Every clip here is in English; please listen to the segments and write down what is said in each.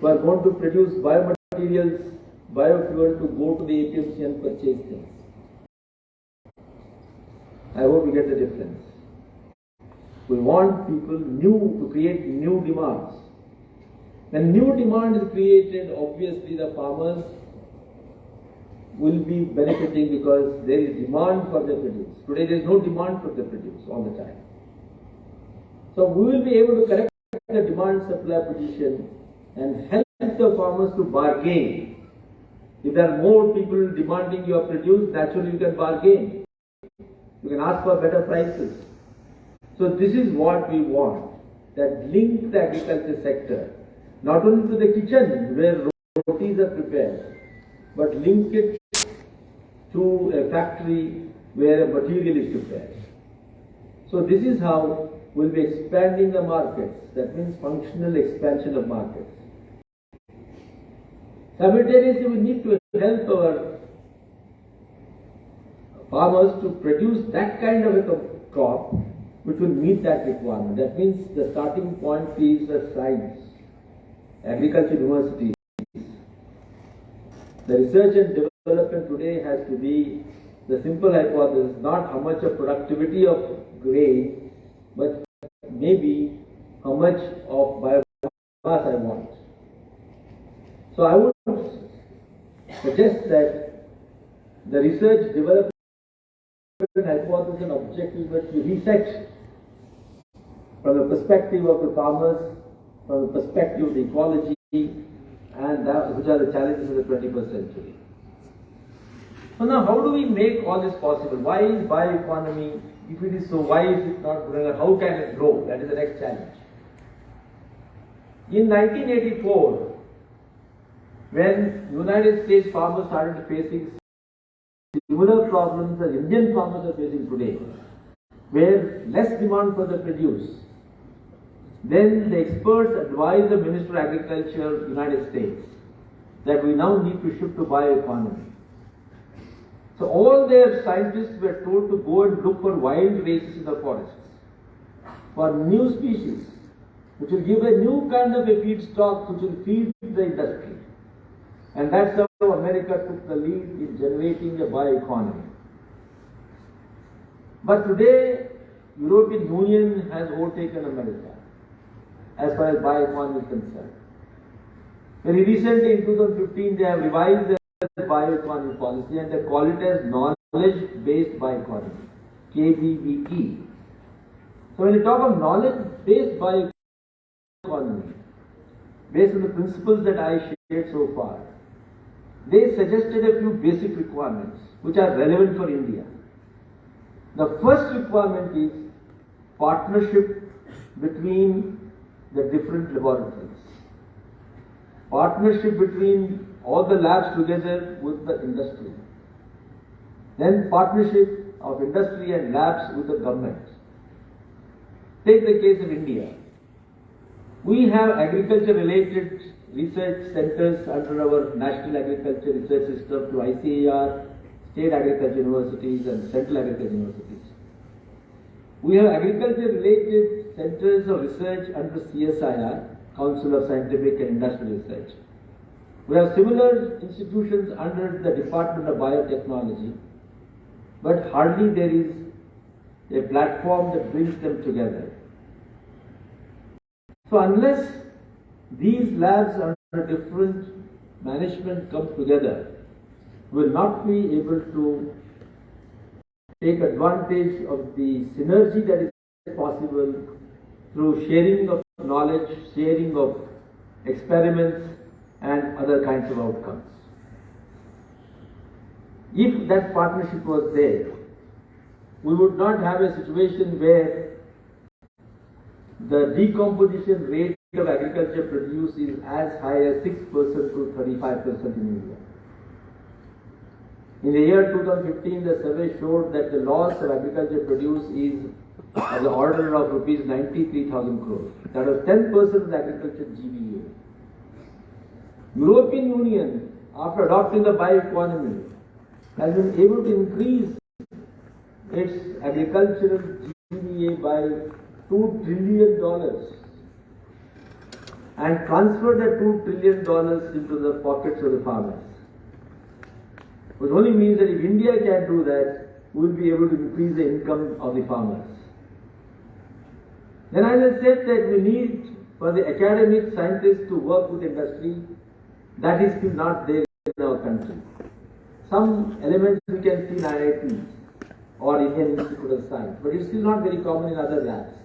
who are going to produce biomaterials, biofuel to go to the APMC and purchase things. I hope you get the difference. We want people to create new demands. When new demand is created, obviously the farmers will be benefiting because there is demand for their produce. Today there is no demand for their produce all the time. So we will be able to correct the demand-supply position and help the farmers to bargain. If there are more people demanding your produce, naturally you can bargain. You can ask for better prices. So this is what we want, that link the agriculture sector, not only to the kitchen where rotis are prepared, but link it to a factory where a material is prepared. So this is how we'll be expanding the markets. That means functional expansion of markets. Simultaneously, we need to help our farmers to produce that kind of a crop which will meet that requirement. That means the starting point is the science, agriculture universities. The research and development today has to be the simple hypothesis, not how much of productivity of grain, but maybe how much of biomass I want. So I would suggest that the research development hypothesis and objectives must be reset from the perspective of the farmers, from the perspective of the ecology, and that, which are the challenges of the 21st century. So now, how do we make all this possible? Why is bioeconomy, if it is so, why is it not growing? How can it grow? That is the next challenge. In 1984, when United States farmers started facing similar problems as Indian farmers are facing today, where less demand for the produce, then the experts advised the Minister of Agriculture, United States, that we now need to shift to bioeconomy. So all their scientists were told to go and look for wild races in the forests, for new species, which will give a new kind of a feedstock which will feed the industry. And that's how America took the lead in generating a bioeconomy. But today, European Union has overtaken America as far as bioeconomy is concerned. Very recently, in 2015, they have revised their bioeconomy policy and they call it as knowledge-based bioeconomy, KBBE. So when you talk of knowledge-based bioeconomy, based on the principles that I shared so far, they suggested a few basic requirements which are relevant for India. The first requirement is partnership between the different laboratories. Partnership between all the labs together with the industry. Then partnership of industry and labs with the government. Take the case of India. We have agriculture related research centers under our National Agriculture Research System to ICAR, State Agriculture Universities and Central Agriculture Universities. We have agriculture related centers of research under CSIR, Council of Scientific and Industrial Research. We have similar institutions under the Department of Biotechnology, but hardly there is a platform that brings them together. So unless these labs under different management come together, we will not be able to take advantage of the synergy that is possible through sharing of knowledge, sharing of experiments and other kinds of outcomes. If that partnership was there, we would not have a situation where the decomposition rate of agriculture produce is as high as 6% to 35% in India. In the year 2015, the survey showed that the loss of agriculture produce is of the order of rupees 93,000 crores. That was 10% of the agriculture GVA. European Union, after adopting the bioeconomy, has been able to increase its agricultural GVA by $2 trillion. and transfer the $2 trillion into the pockets of the farmers. Which only means that if India can do that, we will be able to increase the income of the farmers. Then as I said that we need for the academic scientists to work with industry, that is still not there in our country. Some elements we can see in IIT or Indian Institute of Science, but it's still not very common in other labs.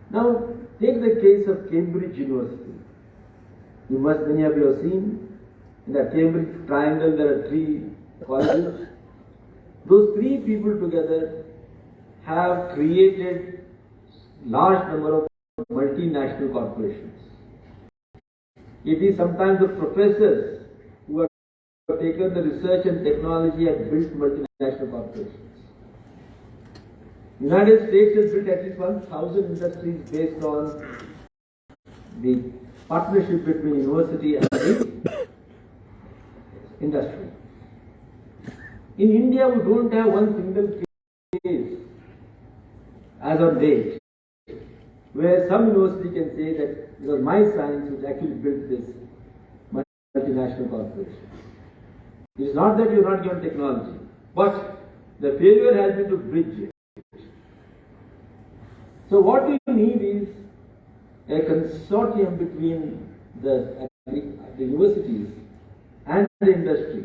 Now, take the case of Cambridge University. Many of you have seen, in the Cambridge triangle there are 3 colleges. Those 3 people together have created large number of multinational corporations. It is sometimes the professors who have taken the research and technology and built multinational corporations. United States has built at least 1,000 industries based on the partnership between university and the industry. In India, we don't have one single case as on date where some university can say that it was my science which actually built this multinational corporation. It is not that you are not given technology, but the failure has been to bridge it. So what we need is a consortium between the universities and the industry.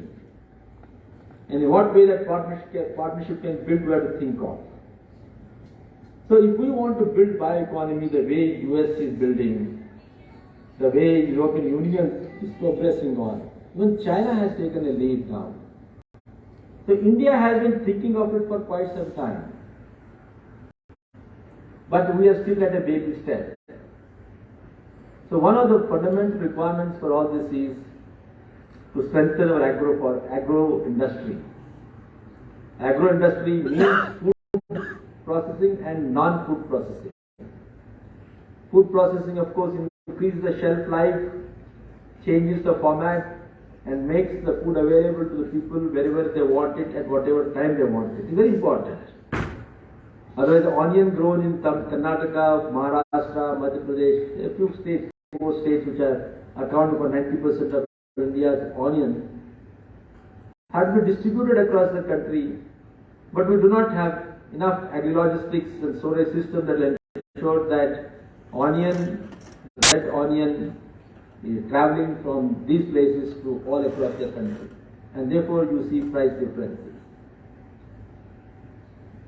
And in what way that partnership can build, we have to think of. So if we want to build bioeconomy the way US is building, the way European Union is progressing on, even China has taken a lead now. So India has been thinking of it for quite some time. But we are still at a baby step. So one of the fundamental requirements for all this is to strengthen our agro industry. Agro industry means food processing and non-food processing. Food processing, of course, increases the shelf life, changes the format, and makes the food available to the people wherever they want it at whatever time they want it. It's very important. Otherwise, the onion grown in Karnataka, Maharashtra, Madhya Pradesh, a few states, 4 states which are account for 90% of India's onion, have to be distributed across the country, but we do not have enough agri-logistics and storage system that will ensure that red onion is traveling from these places to all across the country, and therefore you see price differences.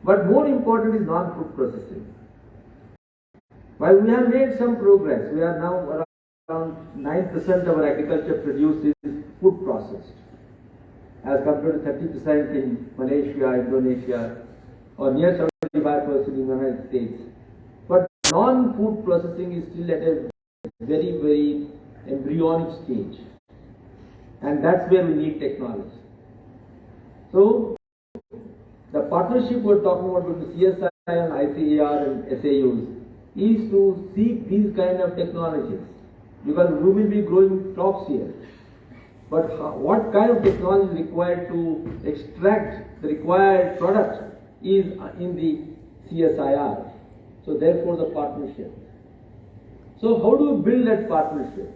But more important is non-food processing. While we have made some progress, we are now around 9% of our agriculture produce is food processed, as compared to 30% in Malaysia, Indonesia, or near 75% in the United States. But non-food processing is still at a very, very embryonic stage, and that's where we need technology. So, the partnership we're talking about with the CSI and ICAR and SAUs is to seek these kind of technologies, because we will be growing crops here. But what kind of technology is required to extract the required product is in the CSIR. So therefore the partnership. So how do we build that partnership?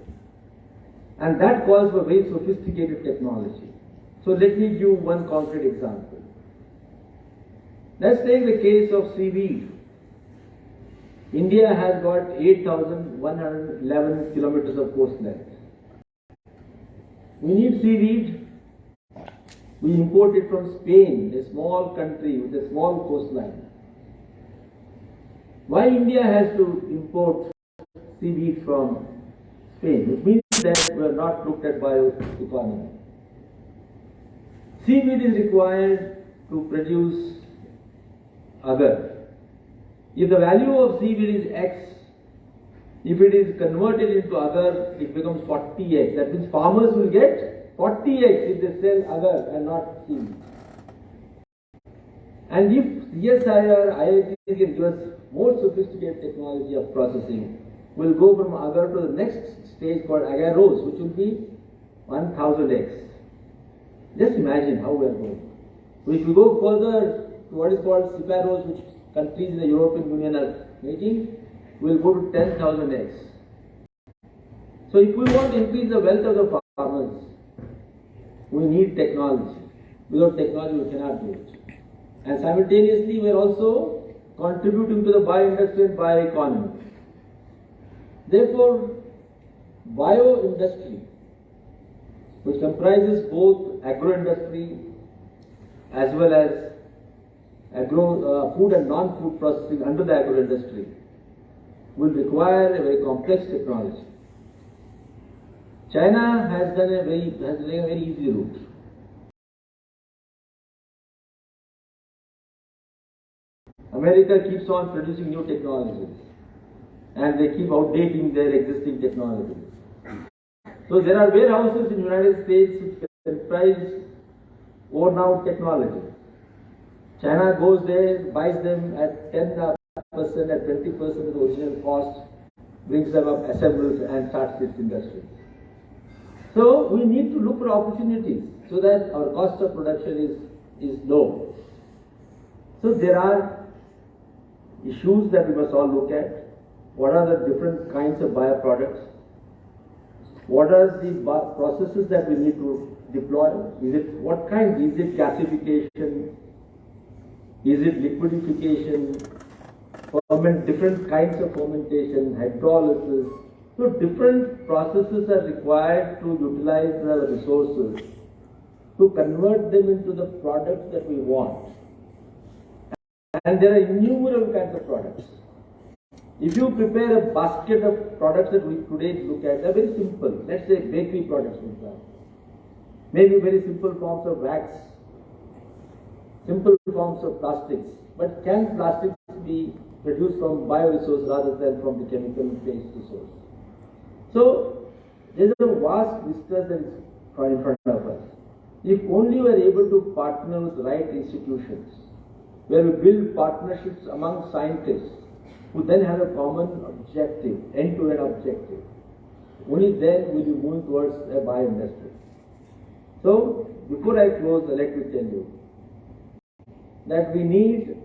And that calls for very sophisticated technology. So let me give one concrete example. Let's take the case of seaweed. India has got 8,111 kilometers of coastline. We need seaweed. We import it from Spain, a small country with a small coastline. Why India has to import seaweed from Spain? It means that we are not looked at bioeconomy. Seaweed is required to produce agar. If the value of seaweed is X, if it is converted into agar, it becomes 40x. That means farmers will get 40x if they sell agar and not seaweed. And if CSIR, IIT can give us more sophisticated technology of processing, we'll go from agar to the next stage called agarose, which will be 1000x. Just imagine how we are going. If we go further to what is called siparose, which countries in the European Union are making, will go to 10,000x. So if we want to increase the wealth of the farmers, we need technology. Without technology, we cannot do it. And simultaneously, we are also contributing to the bio-industry and bio-economy. Therefore, bio-industry, which comprises both agro-industry as well as food and non-food processing under the agro-industry, will require a very complex technology. China has taken a very easy route. America keeps on producing new technologies and they keep outdating their existing technologies. So there are warehouses in the United States which comprise worn-out technology. China goes there, buys them at 10%, at 20% of the original cost, brings them up, assembles and starts its industry. So we need to look for opportunities so that our cost of production is low. So there are issues that we must all look at. What are the different kinds of bioproducts? What are the processes that we need to deploy? What kind? Is it gasification? Is it liquidification? Different kinds of fermentation, hydrolysis. So different processes are required to utilize the resources to convert them into the products that we want. And there are innumerable kinds of products. If you prepare a basket of products that we today look at, they're very simple. Let's say bakery products, for example. Maybe very simple forms of wax, simple forms of plastics. But can plastics be produced from bioresource rather than from the chemical-based resource? So there is a vast vista that is in front of us. If only we are able to partner with the right institutions, where we build partnerships among scientists who then have a common objective, end-to-end objective, only then will we move towards a bio-industry. So before I close, I'd like to tell you that we need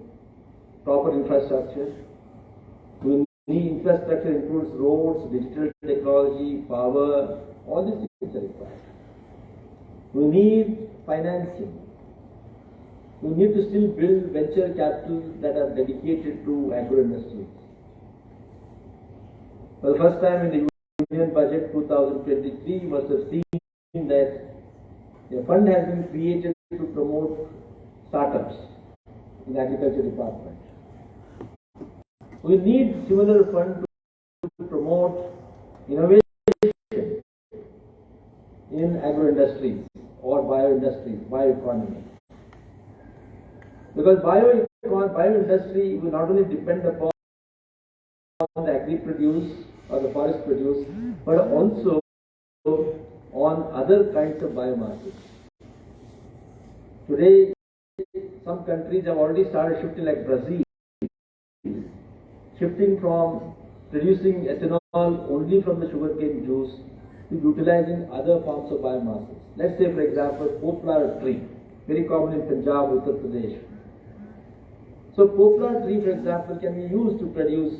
proper infrastructure. We need infrastructure includes roads, digital technology, power, all these things are required. We need financing. We need to still build venture capital that are dedicated to agro-industry. For the first time in the Union Budget 2023, you must have seen that a fund has been created to promote startups in the agriculture department. We need similar fund to promote innovation in agro-industries or bio-industries, bioeconomy. Because bio-industry will not only depend upon the agri produce or the forest produce, but also on other kinds of biomasses. Today, some countries have already started shifting, like Brazil, shifting from producing ethanol only from the sugarcane juice to utilizing other forms of biomasses. Let's say, for example, poplar tree, very common in Punjab, Uttar Pradesh. So poplar tree, for example, can be used to produce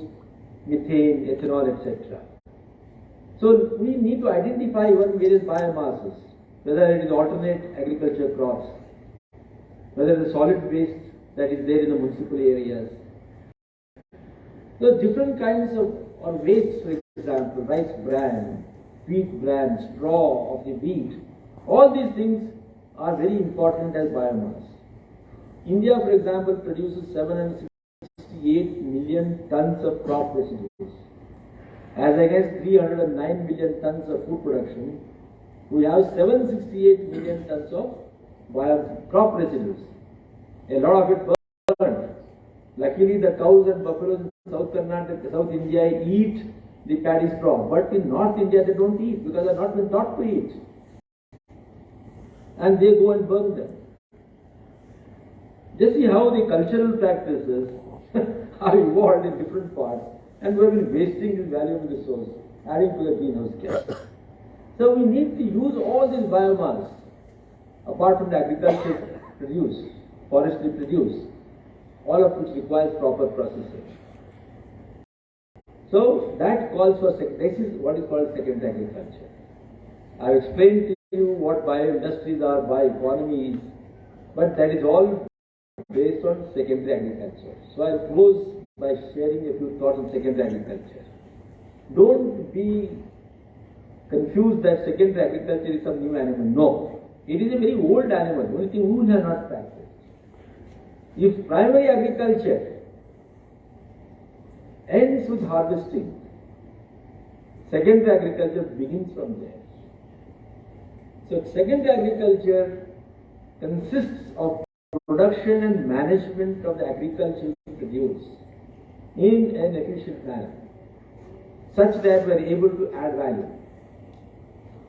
methane, ethanol, etc. So we need to identify even various biomasses, whether it is alternate agriculture crops, whether it is solid waste that is there in the municipal areas. So different kinds of waste, for example, rice bran, wheat bran, straw of the wheat, all these things are very important as biomass. India, for example, produces 768 million tons of crop residues. As against 309 million tons of food production, we have 768 million tons of crop residues. A lot of it burned. Luckily, the cows and buffaloes in South Karnataka, South India eat the paddy straw, but in North India they don't eat because they are not been taught to eat. And they go and burn them. Just see how the cultural practices are evolved in different parts, and we have been wasting this valuable resource, adding to the greenhouse gas. So we need to use all this biomass, apart from the agriculture produce, forestry produce, all of which requires proper processing. So that calls for, this is what is called secondary agriculture. I have explained to you what bio-industries are, bio-economy is, but that is all based on secondary agriculture. So I will close by sharing a few thoughts on secondary agriculture. Don't be confused that secondary agriculture is some new animal. No. It is a very old animal, only thing we have not practiced. If primary agriculture ends with harvesting, secondary agriculture begins from there. So secondary agriculture consists of production and management of the agricultural produce in an efficient manner, such that we are able to add value.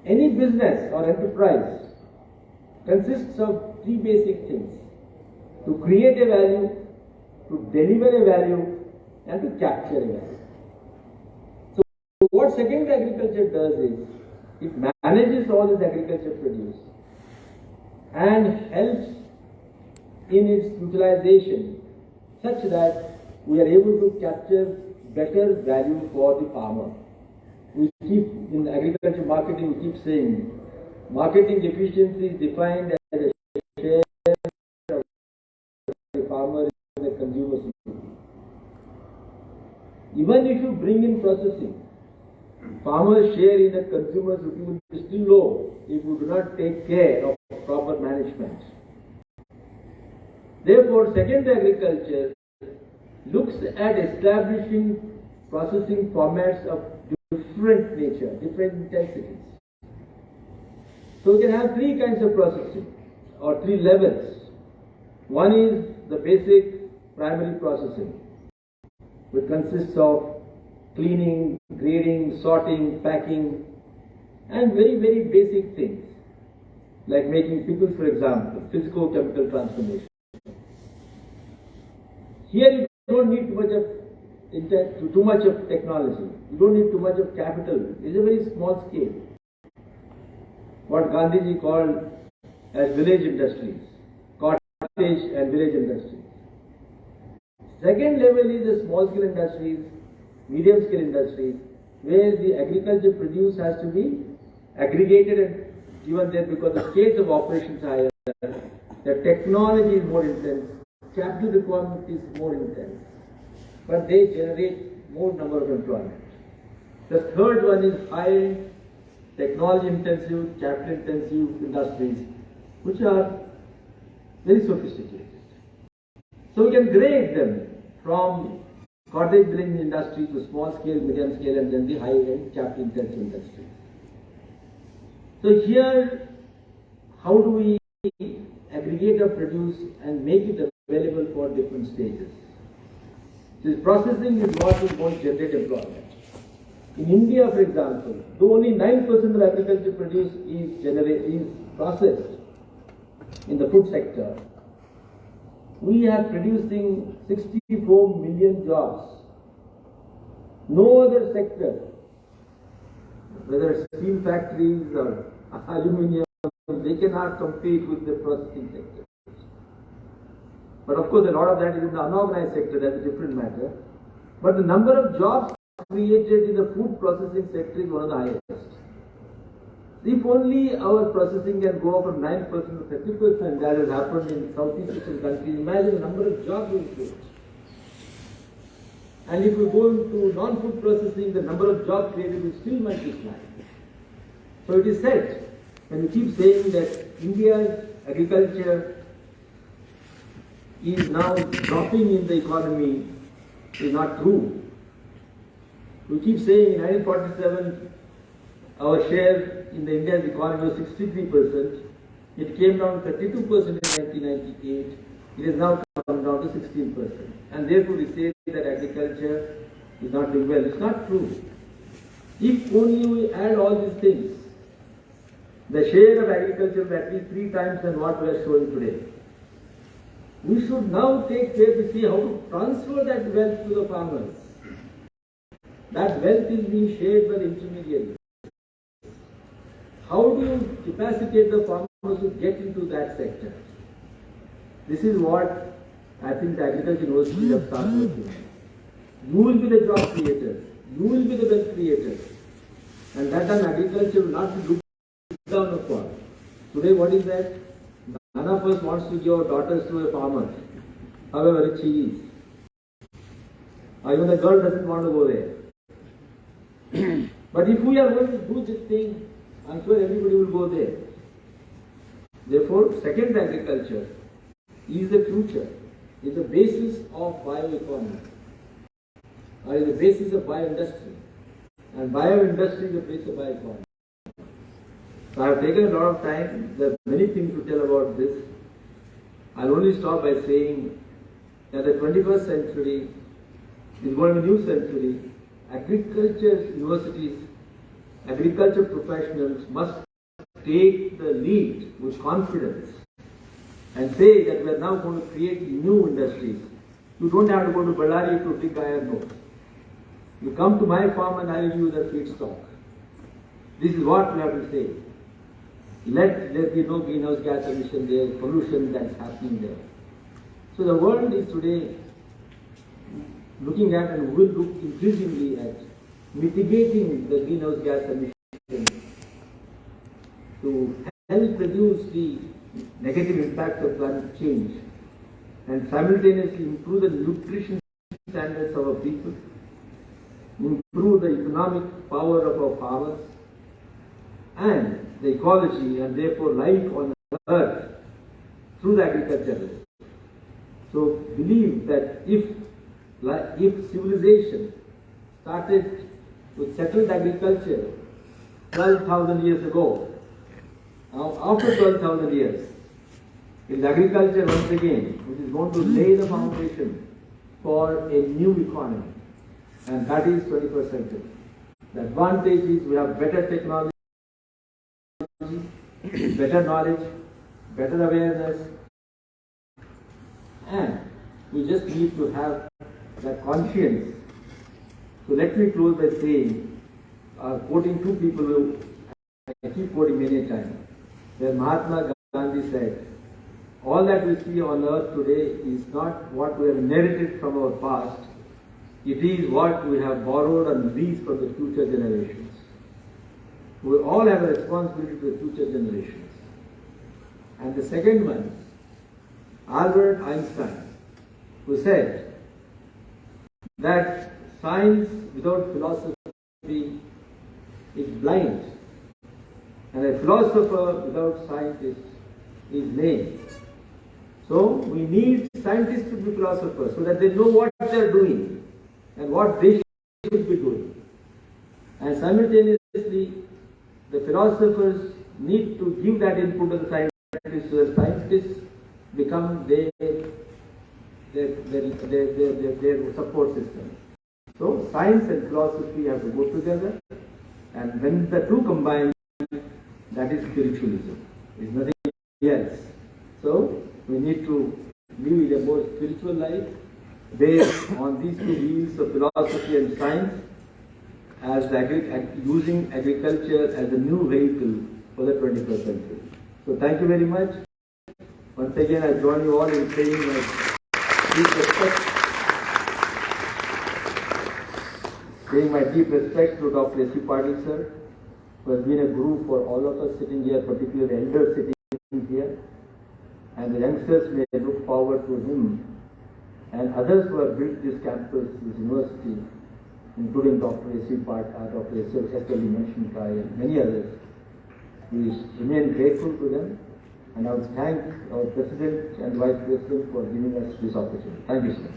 Any business or enterprise consists of three basic things: to create a value, to deliver a value, and to capture a value. So what secondary agriculture does is, it manages all this agriculture produce and helps in its utilization such that we are able to capture better value for the farmer. We keep, in agriculture marketing, we keep saying, marketing efficiency is defined as a share of the farmer in the consumer's utility. Even if you bring in processing, farmer's share in the consumer's utility is still low if you do not take care of proper management. Therefore, secondary agriculture looks at establishing processing formats of different nature, different intensities. So we can have three kinds of processing, or three levels. One is the basic primary processing, which consists of cleaning, grading, sorting, packing, and very, very basic things, like making pickles, for example, physico-chemical transformation. Here you don't need too much of technology. You don't need too much of capital. It's a very small scale. What Gandhiji called as village industries, cottage and village industries. Second level is the small scale industries, medium scale industries, where the agriculture produce has to be aggregated and given there because the scales of operations are higher, the technology is more intense, capital requirement is more intense, but they generate more number of employment. The third one is high technology intensive, capital intensive industries, which are very sophisticated. So we can grade them from cottage building industry to small scale, medium scale, and then the high end capital intensive industry. So here, how do we aggregate our produce and make it available for different stages? This processing is what is going to generate employment. In India, for example, though only 9% of agriculture produce is processed in the food sector, we are producing 64 million jobs. No other sector, whether it's steel factories or aluminium, they cannot compete with the processing sector. But of course, a lot of that is in the unorganized sector, that's a different matter. But the number of jobs created in the food processing sector is one of the highest. If only our processing can go up from 9% to 30%, that has happened in Southeast Asian countries, imagine the number of jobs we create. And if we go into non-food processing, the number of jobs created will still multiply. So it is said, when we keep saying that India's agriculture is now dropping in the economy, is not true. We keep saying in 1947, our share in the India's economy was 63%. It came down to 32% in 1998. It has now come down to 16%. And therefore we say that agriculture is not doing well. It's not true. If only we add all these things, the share of agriculture is at least 3 times than what we are showing today. We should now take care to see how to transfer that wealth to the farmers. That wealth is being shared by the intermediaries. How do you capacitate the farmers to get into that sector? This is what I think the agriculture university have started working on. You will be the job creators. You will be the wealth creator. And that time agriculture will not be looked down upon. Today what is that? None of us wants to give our daughters to a farmer, however rich he is. Or even the girl doesn't want to go there. But if we are going to do this thing, I'm sure everybody will go there. Therefore, second agriculture is the future, is the basis of bioeconomy, or is the basis of bioindustry. And bioindustry is the basis of bioeconomy. So I have taken a lot of time. There are many things to tell about this. I'll only stop by saying that the 21st century is going to be a new century. Agriculture universities, agriculture professionals must take the lead with confidence and say that we are now going to create new industries. You don't have to go to Ballari to dig iron ore. You come to my farm and I will give you the feedstock. This is what we have to say. Let there be no greenhouse gas emission there, pollution that is happening there. So the world is today looking at and will look increasingly at mitigating the greenhouse gas emissions to help reduce the negative impact of climate change and simultaneously improve the nutrition standards of our people, improve the economic power of our farmers and the ecology and therefore life on earth through the agriculture. So believe that if civilization started with settled agriculture 12,000 years ago, now after 12,000 years, it is agriculture once again which is going to lay the foundation for a new economy, and that is 21st century. The advantage is we have better technology, better knowledge, better awareness, and we just need to have that conscience. So let me close by saying, quoting two people who I keep quoting many times, where Mahatma Gandhi said, all that we see on earth today is not what we have inherited from our past, it is what we have borrowed and leased from the future generations. We all have a responsibility to the future generations. And the second one, Albert Einstein, who said that science without philosophy is blind, and a philosopher without scientist is lame. So we need scientists to be philosophers so that they know what they are doing and what they should be doing. And simultaneously, the philosophers need to give that input to the scientists so the scientists become their support system. So science and philosophy have to go together, and when the two combine, that is spiritualism. It's nothing else. So we need to live a more spiritual life based on these two wheels of philosophy and science, as using agriculture as a new vehicle for the 21st century. So thank you very much. Once again, I join you all in paying my deep respect to Dr. SV Patil sir, who has been a guru for all of us sitting here, particularly the elders sitting here, and the youngsters may look forward to him and others who have built this campus, this university, including Dr. SV Patil, Dr. Ashok S Dalwai mentioned by, and many others. We remain grateful to them, and I would thank our President and Vice President for giving us this opportunity. Thank you, sir.